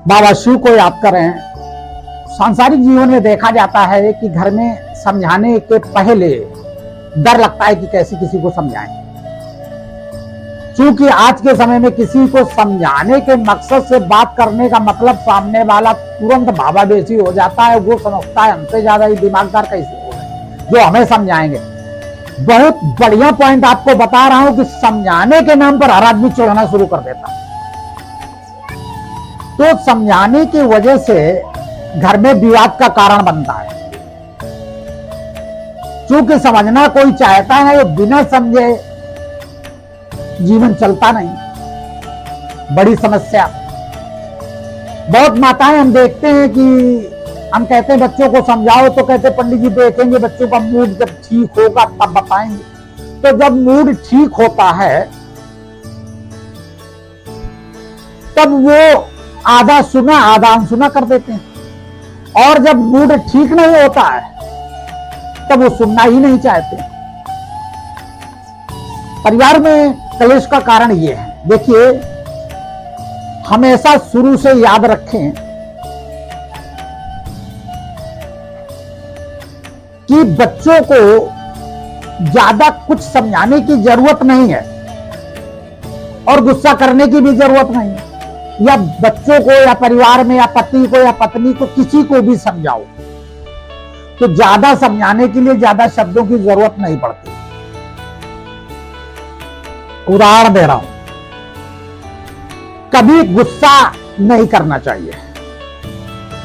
बाबा शिव को याद करें। सांसारिक जीवन में देखा जाता है कि घर में समझाने के पहले डर लगता है कि कैसे किसी को समझाएं, क्योंकि आज के समय में किसी को समझाने के मकसद से बात करने का मतलब सामने वाला तुरंत भावावेशी हो जाता है। वो समझता है हमसे ज्यादा ही दिमागदार कैसे हो गए जो हमें समझाएंगे। बहुत बढ़िया पॉइंट आपको बता रहा हूं कि समझाने के नाम पर हर आदमी चिढ़ना शुरू कर देता है। तो समझाने की वजह से घर में विवाद का कारण बनता है, क्योंकि समझना कोई चाहता है, वो बिना समझे जीवन चलता नहीं। बड़ी समस्या। बहुत माताएं हम देखते हैं कि हम कहते हैं बच्चों को समझाओ, तो कहते पंडित जी देखेंगे बच्चों का मूड जब ठीक होगा तब बताएंगे। तो जब मूड ठीक होता है तब वो आधा सुना आधा अनसुना कर देते हैं, और जब मूड ठीक नहीं होता है तब वो सुनना ही नहीं चाहते। परिवार में कलेश का कारण ये है। देखिए, हमेशा शुरू से याद रखें कि बच्चों को ज्यादा कुछ समझाने की जरूरत नहीं है और गुस्सा करने की भी जरूरत नहीं है। या बच्चों को या परिवार में या पति को या पत्नी को किसी को भी समझाओ तो ज्यादा समझाने के लिए ज्यादा शब्दों की जरूरत नहीं पड़ती। उदाहरण दे रहा हूं, कभी गुस्सा नहीं करना चाहिए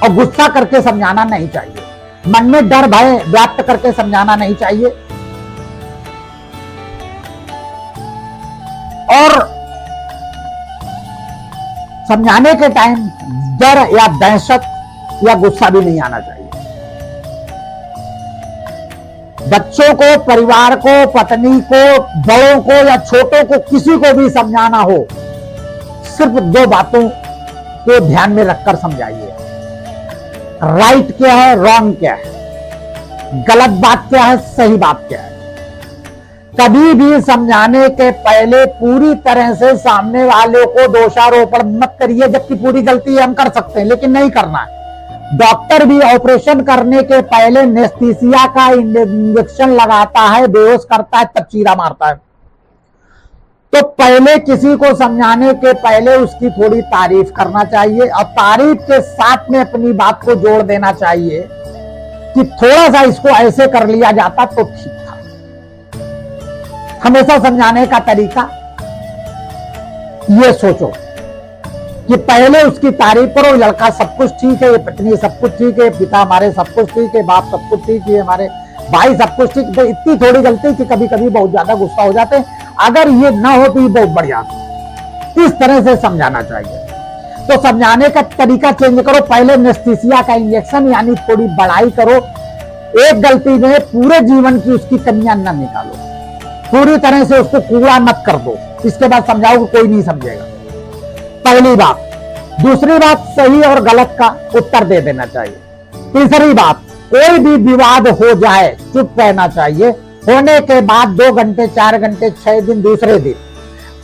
और गुस्सा करके समझाना नहीं चाहिए। मन में डर भय व्यक्त करके समझाना नहीं चाहिए, और समझाने के टाइम डर या दहशत या गुस्सा भी नहीं आना चाहिए। बच्चों को, परिवार को, पत्नी को, बड़ों को या छोटों को, किसी को भी समझाना हो, सिर्फ दो बातों को ध्यान में रखकर समझाइए। राइट क्या है, रॉन्ग क्या है, गलत बात क्या है, सही बात क्या है। कभी भी समझाने के पहले पूरी तरह से सामने वाले को दोषारोपण मत करिए, जबकि पूरी गलती हम कर सकते हैं लेकिन नहीं करना है। डॉक्टर भी ऑपरेशन करने के पहले एनेस्थीसिया का इंजेक्शन लगाता है, बेहोश करता है, तब चीरा मारता है। तो पहले किसी को समझाने के पहले उसकी थोड़ी तारीफ करना चाहिए, और तारीफ के साथ में अपनी बात को जोड़ देना चाहिए कि थोड़ा सा इसको ऐसे कर लिया जाता तो ठीक था। हमेशा समझाने का तरीका ये सोचो कि पहले उसकी तारीफ करो। लड़का सब कुछ ठीक है, ये पत्नी सब कुछ ठीक है, पिता हमारे सब कुछ ठीक है, बाप सब कुछ ठीक है, हमारे भाई सब कुछ ठीक है। इतनी थोड़ी गलती कि कभी कभी बहुत ज्यादा गुस्सा हो जाते हैं। अगर ये ना हो तो ये बहुत बढ़िया। इस तरह से समझाना चाहिए। तो समझाने का तरीका चेंज करो। पहले एनेस्थीसिया का इंजेक्शन यानी थोड़ी बड़ाई करो। एक गलती में पूरे जीवन की उसकी कमियां न निकालो, पूरी तरह से उसको कूड़ा मत कर दो। इसके बाद समझाओ कि कोई नहीं समझेगा। पहली बात। दूसरी बात, सही और गलत का उत्तर दे देना चाहिए। तीसरी बात, कोई भी विवाद हो जाए चुप रहना चाहिए। होने के बाद 2 घंटे 4 घंटे 6 दिन दूसरे दिन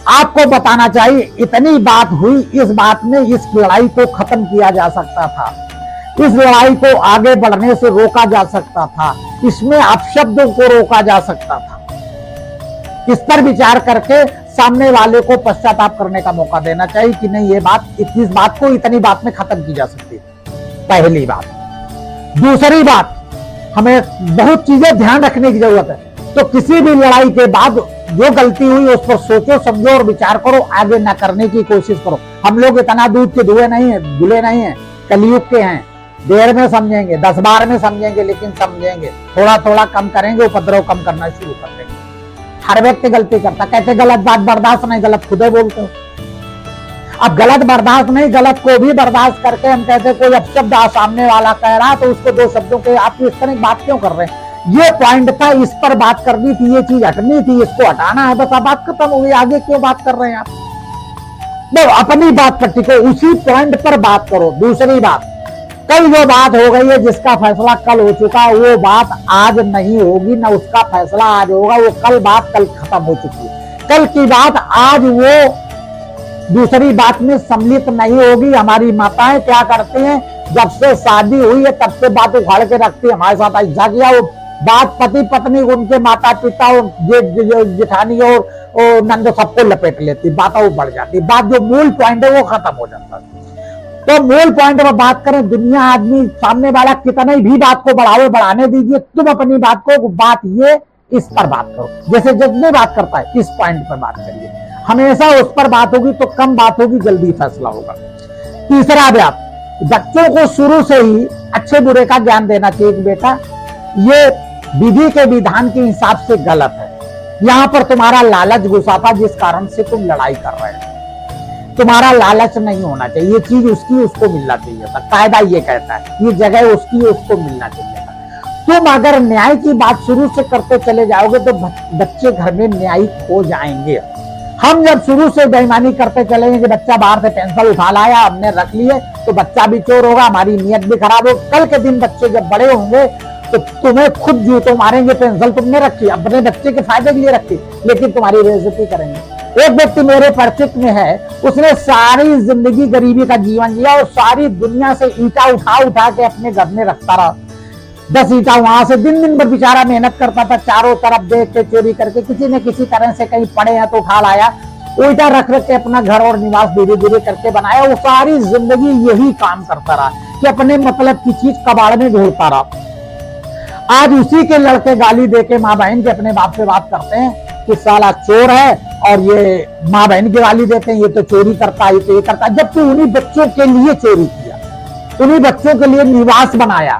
आपको बताना चाहिए इतनी बात हुई, इस बात में इस लड़ाई को खत्म किया जा सकता था, इस लड़ाई को आगे बढ़ने से रोका जा सकता था, इसमें अपशब्दों को रोका जा सकता था। इस पर विचार करके सामने वाले को पश्चाताप करने का मौका देना चाहिए कि नहीं, ये बात, इस बात को इतनी बात में खत्म की जा सकती है। पहली बात। दूसरी बात, हमें बहुत चीजें ध्यान रखने की जरूरत है। तो किसी भी लड़ाई के बाद जो गलती हुई उस पर सोचो, समझो और विचार करो, आगे ना करने की कोशिश करो। हम लोग इतना दूध के धुए नहीं है, धुले नहीं है, कलयुग के हैं। देर में समझेंगे, 10 बार में समझेंगे, लेकिन समझेंगे। थोड़ा थोड़ा कम करेंगे, उपद्रव कम करना शुरू कर देंगे। हर व्यक्ति गलती करता, कहते गलत बात बर्दाश्त नहीं, गलत खुदे बोलते हो। अब गलत बर्दाश्त नहीं, गलत को भी बर्दाश्त करके हम कहते कोई अपशब्द सामने वाला कह रहा तो उसको 2 शब्दों के आप इस तरह बात क्यों कर रहे हैं, ये पॉइंट था, इस पर बात करनी थी, ये चीज हटनी थी, इसको हटाना है, बस अब बात खत्म हो गई, आगे क्यों बात कर रहे हैं आप। तो अपनी बात पर टिको, उसी पॉइंट पर बात करो। दूसरी बात, कल जो बात हो गई है जिसका फैसला कल हो चुका, वो बात आज नहीं होगी, ना उसका फैसला आज होगा। वो कल बात कल खत्म हो चुकी है। कल की बात आज वो दूसरी बात में सम्मिलित नहीं होगी। हमारी माताएं क्या करती हैं, जब से शादी हुई है तब से बात उखाड़ के रखती है, हमारे साथ ऐसा किया, वो बात पति पत्नी, उनके माता पिता और जेठानी और नंदो सबको लपेट लेती, बात वो बढ़ जाती, बात जो मूल पॉइंट है वो खत्म हो जाता है। तो मूल पॉइंट पर बात करें, दुनिया आदमी सामने वाला कितने भी बात को बढ़ावे, बढ़ाने दीजिए, तुम अपनी बात को, बात ये इस पर बात करो, जैसे जितने बात करता है इस पॉइंट पर बात करिए, हमेशा उस पर बात होगी तो कम बात होगी, जल्दी फैसला होगा। तीसरा बात, बच्चों को शुरू से ही अच्छे बुरे का ज्ञान देना चाहिए कि बेटा ये विधि के विधान के हिसाब से गलत है, यहां पर तुम्हारा लालच घुसा था जिस कारण से तुम लड़ाई कर रहे हो, तुम्हारा लालच नहीं होना चाहिए, ये चीज उसकी उसको मिलना चाहिए था, कायदा ये कहता है, ये जगह उसकी उसको मिलना चाहिए था। तुम अगर न्याय की बात शुरू से करते चले जाओगे तो बच्चे घर में न्यायिक हो जाएंगे। हम जब शुरू से बेईमानी करते चलेंगे कि बच्चा बाहर से पेंसिल उठा लाया, हमने रख लिए, तो बच्चा भी चोर होगा, हमारी नीयत भी खराब होगी। कल के दिन बच्चे जब बड़े होंगे तो तुम्हें खुद जूतों मारेंगे, पेंसिल तुमने रखी, अपने बच्चे के फायदे के लिए रखी, लेकिन तुम्हारी बेइज्जती करेंगे। एक व्यक्ति मेरे परिचित में है, उसने सारी जिंदगी गरीबी का जीवन जिया और सारी दुनिया से ईंटा उठा उठा के अपने घर में रखता रहा, 10 ईंटा वहां से दिन दिन भर बेचारा मेहनत करता था, चारों तरफ देख के चोरी करके किसी न किसी तरह से कहीं पड़े हैं तो उठा लाया, ईंटा रख रख के अपना घर और निवास धीरे धीरे करके बनाया। वो सारी जिंदगी यही काम करता रहा कि अपने मतलब की चीज कबाड़ में ढूंढता रहा। आज उसी के लड़के गाली देके माँ बहन के अपने बाप से बात करते हैं कि साला चोर है, और ये माँ बहन की गाली देते हैं, ये तो चोरी करता है, ये तो ये करता है, जबकि उन्हीं बच्चों के लिए चोरी किया, उन्हीं बच्चों के लिए निवास बनाया।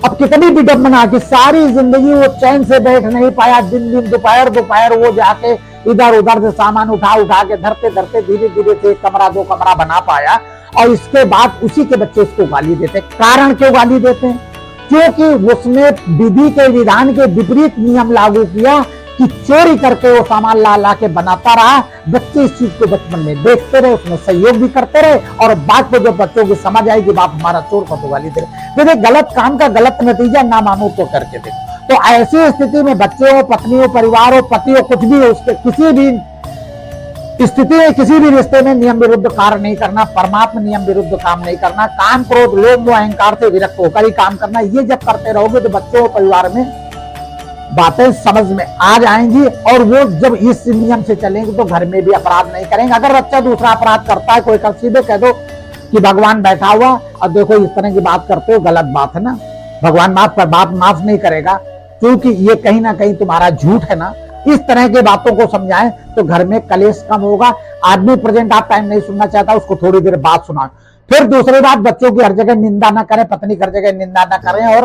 अब कितनी विडंबना कि सारी जिंदगी वो चैन से बैठ नहीं पाया, दिन दिन दोपहर दोपहर वो जाके इधर उधर से सामान उठा उठा के धरते धरते धीरे धीरे से 1 कमरा 2 कमरा बना पाया, और इसके बाद उसी के बच्चे उसको गाली देते। कारण क्यों गाली देते हैं? क्योंकि उसने विधि के विधान के विपरीत नियम लागू किया कि चोरी करके वो सामान ला ला के बनाता रहा। बच्चे इस चीज को बचपन में देखते रहे, उसमें सहयोग भी करते रहे, और बाद में जब बच्चों की समझ आई कि बाप हमारा चोर को तो गाली दे रहे, तो गलत काम का गलत नतीजा ना मानो तो करके देखो। तो ऐसी स्थिति में बच्चे हो, पत्नी हो, परिवार हो, पति हो, कुछ भी हो, उसके किसी भी स्थिति में, किसी भी रिश्ते में नियम विरुद्ध कार्य नहीं करना, परमात्मा नियम विरुद्ध काम नहीं करना, काम क्रोध लोभ मोह अहंकार से विरक्त होकर ही काम करना। ये जब करते रहोगे तो बच्चों और परिवार में बातें समझ में आ जाएंगी, और वो जब इस नियम से चलेंगे तो घर में भी अपराध नहीं करेंगे। अगर बच्चा दूसरा अपराध करता है, कोई सीधे कह दो कि भगवान बैठा हुआ और देखो इस तरह की बात करते हो, गलत बात है ना, भगवान बाप माफ नहीं करेगा, क्योंकि ये कहीं ना कहीं तुम्हारा झूठ है ना। इस तरह के बातों को समझाएं तो घर में कलेश कम होगा। आदमी प्रेजेंट आप टाइम नहीं सुनना चाहता, उसको थोड़ी देर बात सुनाओ। फिर दूसरी बात, बच्चों की हर जगह निंदा ना करें, पत्नी की हर जगह निंदा ना करें, और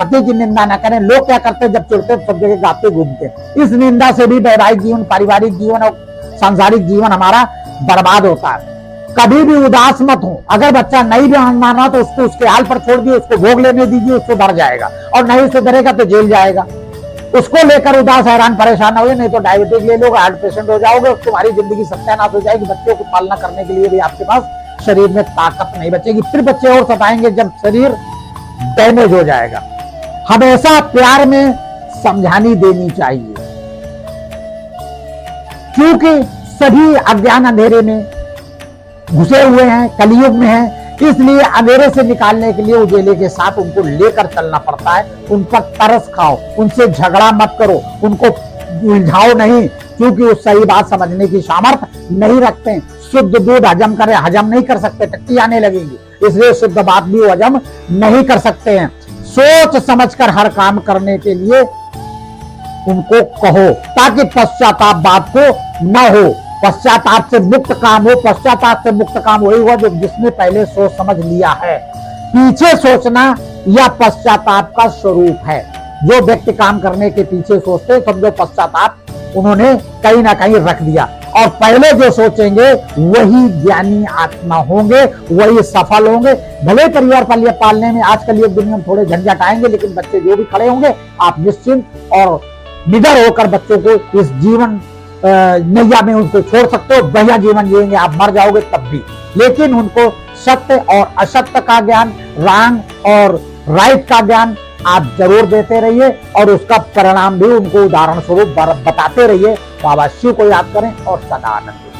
पति की निंदा ना करें। लोग क्या करते हैं, जब चिढ़ते सब जगह गाते घूमते, इस निंदा से भी वैवाहिक जीवन, पारिवारिक जीवन और सांसारिक जीवन हमारा बर्बाद होता है। कभी भी उदास मत हो। अगर बच्चा नहीं भी मान रहा तो उसको उसके हाल पर छोड़ दिए, उसको भोग लेने दीजिए, उसको डर जाएगा, और नहीं सुधरेगा तो जेल जाएगा। उसको लेकर उदास हैरान परेशान हो, नहीं तो डायबिटीज ले लोगे, हार्ट पेशेंट हो जाओगे, तुम्हारी जिंदगी सत्यानाश हो जाएगी। बच्चों को पालना करने के लिए भी आपके पास शरीर में ताकत नहीं बचेगी, फिर बच्चे और सताएंगे जब शरीर डैमेज हो जाएगा। हमेशा प्यार में समझानी देनी चाहिए, क्योंकि सभी अज्ञान अंधेरे में घुसे हुए हैं, कलयुग में हैं, इसलिए अंधेरे से निकालने के लिए उजेले के साथ उनको लेकर चलना पड़ता है। उन पर तरस खाओ, उनसे झगड़ा मत करो, उनको उलझाओ नहीं, क्योंकि वो सही बात समझने की सामर्थ्य नहीं रखते। शुद्ध दूध हजम करे, हजम नहीं कर सकते, टट्टी आने लगेगी, इसलिए शुद्ध बात भी हजम नहीं कर सकते हैं। सोच समझकर हर काम करने के लिए उनको कहो, ताकि पश्चाताप बात को न हो। पश्चाताप से मुक्त काम हो। पश्चाताप से मुक्त काम वही हुआ जो जिसने पहले सोच समझ लिया है। पीछे सोचना या पश्चाताप का स्वरूप है। जो व्यक्ति काम करने के पीछे सोचते, समझो पश्चाताप उन्होंने कहीं ना कहीं रख दिया, और पहले जो सोचेंगे वही ज्ञानी आत्मा होंगे, वही सफल होंगे। भले परिवार पालने में आजकल ये दुनिया में थोड़े झंझट आएंगे, लेकिन बच्चे जो भी खड़े होंगे, आप निश्चिंत और निडर होकर बच्चों को इस जीवन नैया में उनको छोड़ सकते हो। बढ़िया जीवन जिएंगे, आप मर जाओगे तब भी, लेकिन उनको सत्य और असत्य का ज्ञान, रॉन्ग और राइट का ज्ञान आप जरूर देते रहिए, और उसका परिणाम भी उनको उदाहरण स्वरूप बताते रहिए। बाबा शिव को याद करें और सदा आनंद।